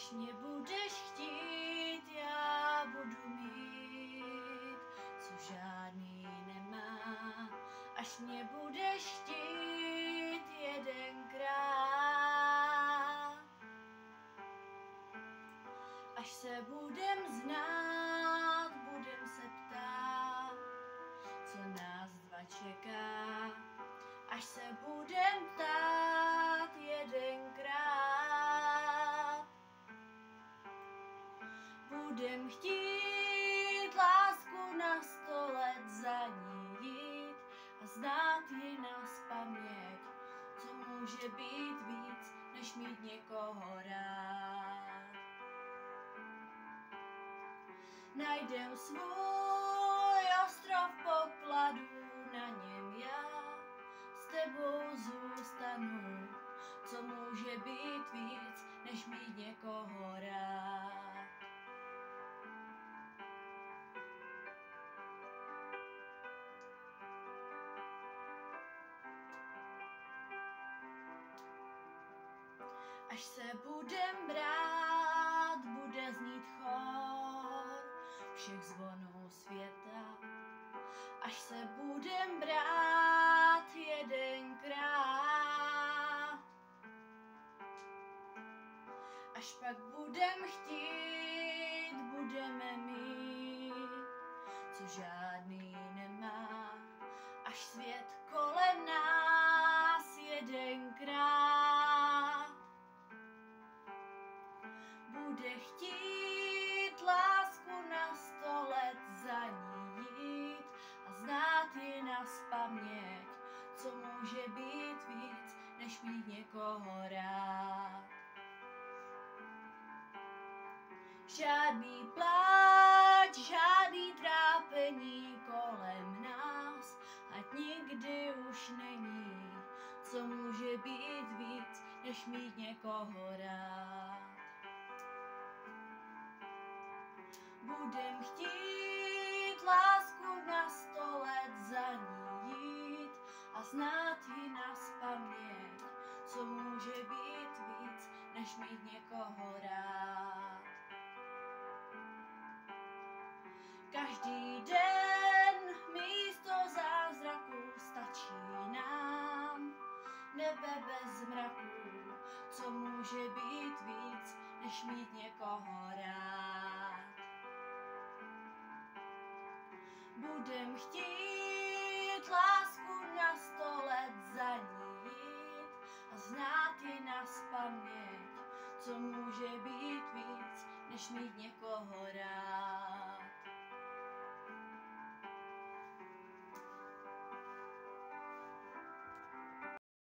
Až mě budeš chtít, já budu mít, co žádný nemá. Až mě budeš chtít jedenkrát, až se budem znát, budem se ptát, co nás dva čeká. Až se budem ptát jedenkrát, budem chtít lásku na 100 let za ní jít a znát ji nazpaměť, co může být víc, než mít někoho rád. Najdem svůj ostrov pokladu, na něm já s tebou zůstanu, co může být víc, než mít někoho rád. Až se budem brát, bude znít chor všech zvonů světa. Až se budem brát jedenkrát, až pak budem chtít, budeme mít, co žádný nemá. Až svět kolem nás jedenkrát bude chtít lásku na 100 let za ní jít a znát ji nazpaměť, co může být víc, než mít někoho rád. Žádný pláč, žádný trápení kolem nás, ať nikdy už není, co může být víc, než mít někoho rád. Budem chtít lásku na 100 let za ní jít a znát ji nazpaměť, co může být víc, než mít někoho rád. Každý den místo zázraku stačí nám, nebe bez mraků, co může být víc, než mít někoho rád. Budem chtít lásku na 100 let za ní jít a znát ji nazpaměť, co může být víc, než mít někoho rád.